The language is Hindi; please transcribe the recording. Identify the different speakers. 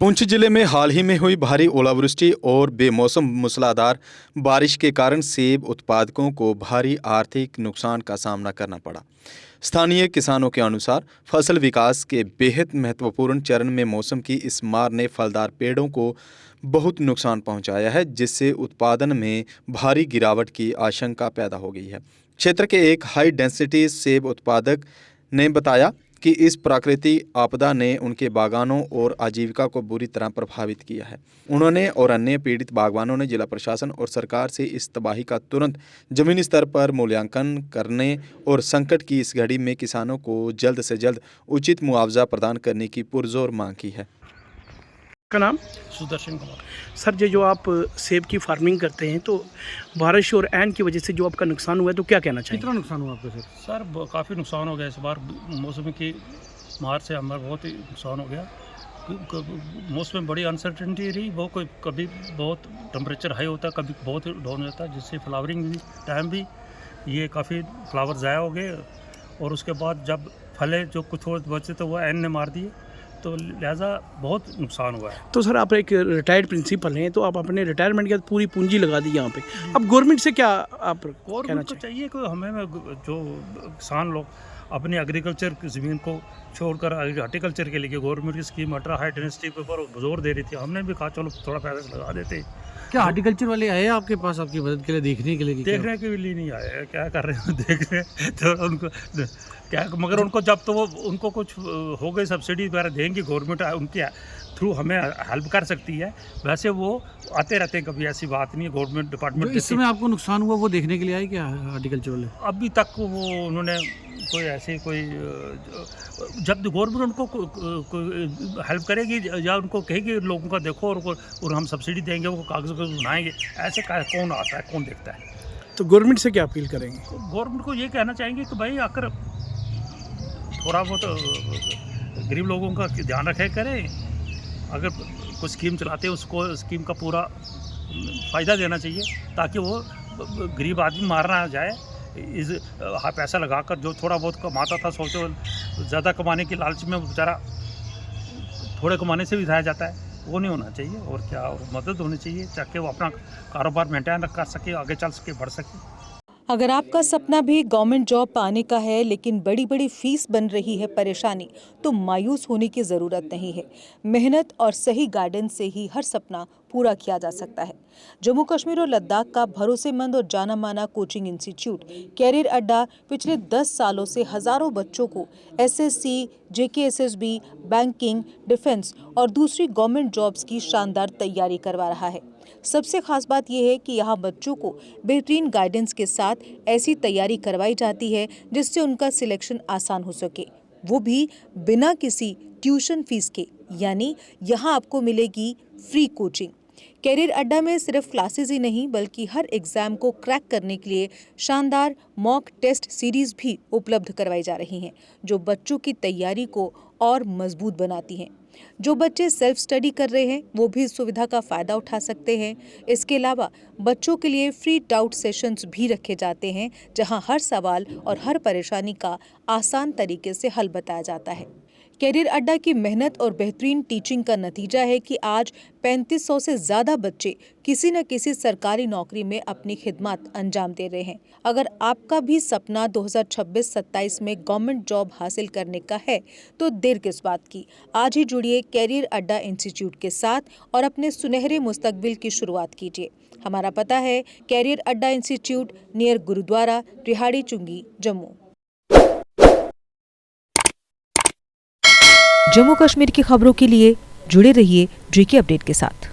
Speaker 1: पुंछ जिले में हाल ही में हुई भारी ओलावृष्टि और बेमौसम मूसलाधार बारिश के कारण सेब उत्पादकों को भारी आर्थिक नुकसान का सामना करना पड़ा। स्थानीय किसानों के अनुसार फसल विकास के बेहद महत्वपूर्ण चरण में मौसम की इस मार ने फलदार पेड़ों को बहुत नुकसान पहुंचाया है, जिससे उत्पादन में भारी गिरावट की आशंका पैदा हो गई है। क्षेत्र के एक हाई डेंसिटी सेब उत्पादक ने बताया कि इस प्राकृतिक आपदा ने उनके बागानों और आजीविका को बुरी तरह प्रभावित किया है। उन्होंने और अन्य पीड़ित बागवानों ने जिला प्रशासन और सरकार से इस तबाही का तुरंत जमीनी स्तर पर मूल्यांकन करने और संकट की इस घड़ी में किसानों को जल्द से जल्द उचित मुआवजा प्रदान करने की पुरजोर मांग की है।
Speaker 2: का नाम
Speaker 3: सुदर्शन कुमार।
Speaker 2: सर, जो आप सेब की फार्मिंग करते हैं तो बारिश और ऐन की वजह से जो आपका नुकसान हुआ है तो क्या कहना चाहिए?
Speaker 3: कितना नुकसान हुआ आपका सर? काफ़ी नुकसान हो गया इस बार। मौसम की मार से हमारा बहुत ही नुकसान हो गया। मौसम में बड़ी अनसर्टेनिटी रही। वो कोई कभी बहुत टेम्परेचर हाई होता है, कभी बहुत डाउन होता है, जिससे फ्लावरिंग भी टाइम भी ये काफ़ी फ्लावर ज़ाया हो गए। और उसके बाद जब फले जो कुछ और बचे तो वो ऐन ने मार दिए, तो लिहाजा बहुत नुकसान हुआ है।
Speaker 2: तो सर, आप एक रिटायर्ड प्रिंसिपल हैं, तो आप अपने रिटायरमेंट के बाद पूरी पूंजी लगा दी यहाँ पे। अब गवर्नमेंट से क्या आप कहना
Speaker 3: को चाहिए कि हमें जो किसान लोग अपनी एग्रीकल्चर की ज़मीन को छोड़कर हार्टिकल्चर के लिए गवर्नमेंट की स्कीम अल्ट्रा हाई डेंसिटी के ऊपर जोर दे रही थी। हमने भी कहा चलो थोड़ा पैसा लगा देते।
Speaker 4: क्या हार्टिकल्चर वाले आए आपके पास आपकी मदद के लिए, देखने के लिए?
Speaker 3: देखने के लिए नहीं आए, क्या कर रहे हैं देख रहे हैं तो उनको क्या, मगर उनको जब तो वो उनको कुछ हो गई सब्सिडी वगैरह देंगी गवर्नमेंट, उनके थ्रू हमें हेल्प कर सकती है। वैसे वो आते रहते हैं, कभी ऐसी बात नहीं है। गवर्नमेंट डिपार्टमेंट
Speaker 4: इस समय आपको नुकसान हुआ वो देखने के लिए आए क्या हार्टिकल्चर वाले?
Speaker 3: अभी तक वो उन्होंने कोई ऐसे कोई जब गवर्नमेंट उनको हेल्प करेगी या उनको कहेगी लोगों का देखो और हम सब्सिडी देंगे, वो कागज़ बनाएंगे, ऐसे कौन आता है, कौन देखता है?
Speaker 2: तो गवर्नमेंट से क्या अपील करेंगे?
Speaker 3: गवर्नमेंट को ये कहना चाहेंगे कि भाई आकर थोड़ा बहुत गरीब लोगों का ध्यान रखे करें। अगर कोई स्कीम चलाते हैं उसको स्कीम का पूरा फ़ायदा देना चाहिए, ताकि वो गरीब आदमी मारना जाए। इस पैसा लगाकर जो थोड़ा बहुत कमाता था, सोचो ज़्यादा कमाने की लालच में बेचारा थोड़े कमाने से भी जाया जाता है। वो नहीं होना चाहिए। और क्या, और मदद होनी चाहिए ताकि वो अपना कारोबार मेंटेन कर सके, आगे चल सके, बढ़ सके।
Speaker 5: अगर आपका सपना भी गवर्नमेंट जॉब पाने का है लेकिन बड़ी बड़ी फीस बन रही है परेशानी, तो मायूस होने की ज़रूरत नहीं है। मेहनत और सही गाइडेंस से ही हर सपना पूरा किया जा सकता है। जम्मू कश्मीर और लद्दाख का भरोसेमंद और जाना माना कोचिंग इंस्टीट्यूट कैरियर अड्डा पिछले 10 सालों से हजारों बच्चों को एसएससी, जेकेएसएसबी, बैंकिंग, डिफेंस और दूसरी गवर्नमेंट जॉब्स की शानदार तैयारी करवा रहा है। सबसे खास बात यह है कि यहाँ बच्चों को बेहतरीन गाइडेंस के साथ ऐसी तैयारी करवाई जाती है जिससे उनका सिलेक्शन आसान हो सके, वो भी बिना किसी ट्यूशन फीस के। यानी यहाँ आपको मिलेगी फ्री कोचिंग। कैरियर अड्डा में सिर्फ क्लासेस ही नहीं बल्कि हर एग्जाम को क्रैक करने के लिए शानदार मॉक टेस्ट सीरीज भी उपलब्ध करवाई जा रही हैं, जो बच्चों की तैयारी को और मजबूत बनाती हैं। जो बच्चे सेल्फ स्टडी कर रहे हैं वो भी इस सुविधा का फायदा उठा सकते हैं। इसके अलावा बच्चों के लिए फ्री डाउट सेशंस भी रखे जाते हैं, जहां हर सवाल और हर परेशानी का आसान तरीके से हल बताया जाता है। कैरियर अड्डा की मेहनत और बेहतरीन टीचिंग का नतीजा है कि आज 3500 से ज़्यादा बच्चे किसी न किसी सरकारी नौकरी में अपनी खिदमत अंजाम दे रहे हैं। अगर आपका भी सपना 2026-27 में गवर्नमेंट जॉब हासिल करने का है तो देर किस बात की। आज ही जुड़िए कैरियर अड्डा इंस्टीट्यूट के साथ और अपने सुनहरे मुस्तकबिल की शुरुआत कीजिए। हमारा पता है कैरियर अड्डा इंस्टीट्यूट, नियर गुरुद्वारा, रिहाड़ी चुंगी, जम्मू। जम्मू कश्मीर की खबरों के लिए जुड़े रहिए JK अपडेट के साथ।